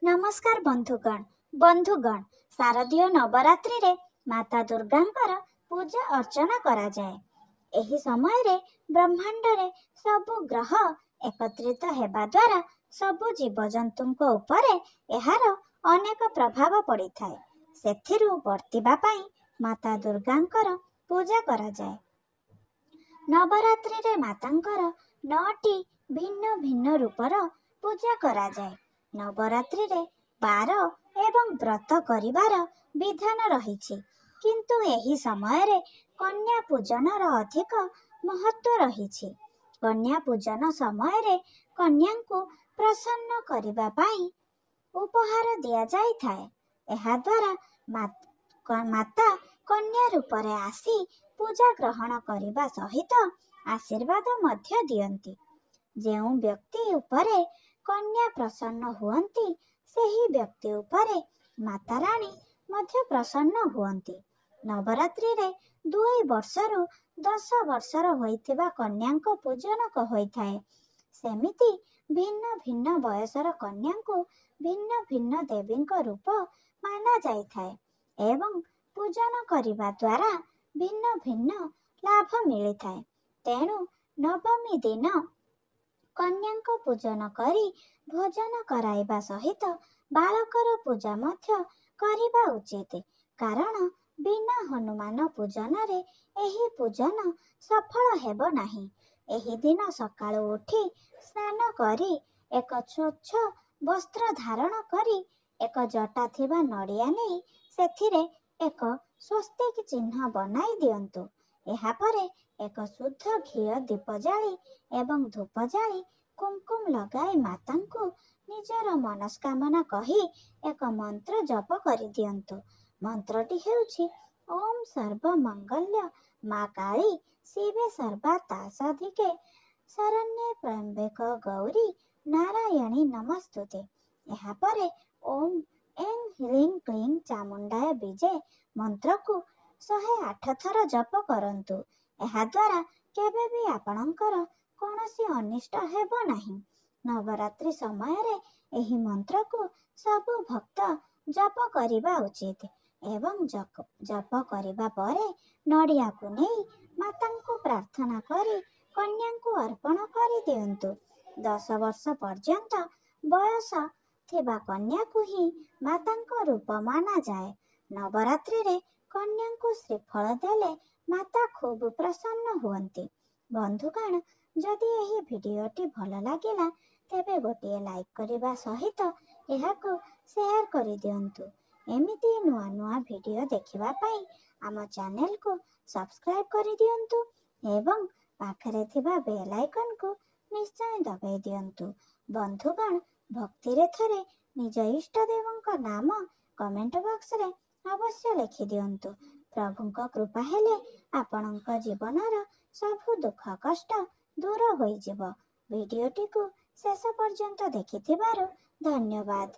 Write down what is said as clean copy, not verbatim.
नमस्कार बंधुगण शारदीय नवरात्रि रे माता दुर्गांकर पूजा अर्चना करा जाए। एही समय रे ब्रह्मांड रे सबु ग्रह एकत्रित हेबा द्वारा सबु जीवजंतुଙ୍କ उपरे एहार अनेक प्रभाव पड़ी थाए। सेथिरु वर्तिबा पाई माता दुर्गांकर पूजा करा जाए। नवरात्रि रे मातांकर 9टी भिन्न भिन्न रूपर पूजा करा जाए। नवरात्रि रे 12 एवं व्रत करिवार विधान रहिछि, किंतु एही समय रे कन्या पूजन रो अधिक महत्व रहिछि। कन्या पूजन समय रे कन्याଙ୍କୁ प्रसन्न करिबा पाई उपहार दिया जाई थाए। एहा द्वारा माता कन्या रूपरे आसी पूजा ग्रहण करिबा सहित आशीर्वाद मध्य दियंती। जेउ व्यक्ति उपरे कन्या प्रसन्न हुअंती सेही व्यक्ति उपरे माता रानी मध्य प्रसन्न हुअंती। नवरात्रि रे 2 वर्षरु 10 वर्षर होइथिबा कन्यांको पूजन होइथाए। सेमिति भिन्न भिन्न बयसर कन्यांको भिन्न भिन्न देवींको रूप माना जाइथाए एवं पूजन करिबा द्वारा भिन्न भिन्न लाभ मिलिथाए। तेणु नवमी दिन कन्यांको पूजन करी भोजन कराइबा सहित बालकर पूजा मध्य करिबा उचित, कारण बिना हनुमान पूजन रे एही पूजन सफल हेबो नाही। एही दिन सकाळु उठी स्नान करी एक स्वच्छ वस्त्र धारण करी एक जटा थिबा नड़िया नहीं सेथिरे एक स्वस्तिक चिन्ह बनाई दियंतु। एहा परे एक शुद्ध घी दीप जाली एवं धूप जाली कुमकुम लगाई मातांको निजर मनस्कामना कही एक मंत्र जप करि दियंतु। मंत्रटी हेउछि ओम सर्व मंगल्य मा काली शिवे सर्वाता साधिके शरण्ये त्र्यंबके गौरी नारायणी नमस्तुते। एहा परे ओम एं ह्रीं क्लीं चामुंडाय बीजे मंत्र को 108 थर जप करंतु। एहा द्वारा केबे भी आपणकर कौनसी अनिष्ट हेबो नाही। नवरात्रि समय रे एही मंत्र को सबु भक्त जप करिबा उचित एवं जप करिबा परे नड़िया को नहीं मातांको प्रार्थना करी कन्यांको अर्पण करि दियंतु। 10 वर्ष पर्यंत बयस थिबा कन्या को ही मातांको रूप माना जाए। नवरात्रि रे कन्यांको श्रीफल देले माता खूब प्रसन्न हुअंती। बंधुगण जदि एही भिडियोटी भल लागिला तेबे गोटे लाइक करिबा सहित एहाको शेयर करि दियंतु। एमिति नुआ नुआ भिडियो देखिबा पाई आम चैनल को सब्सक्राइब करि दियंतु एवं पाखरे थिबा बेल आइकन को निश्चय दबाई दियंतु। बंधुगण भक्ति रे थरे निज इष्ट देवंक नाम कमेंट बॉक्स रे अवश्य लिखि दियंतु। प्रभुंक कृपा हेले आपणंक जीवनर सबु दुख कष्ट दूर होई जिवो। भिडियोटी को शेष पर्यंत देखिथिबारु धन्यवाद।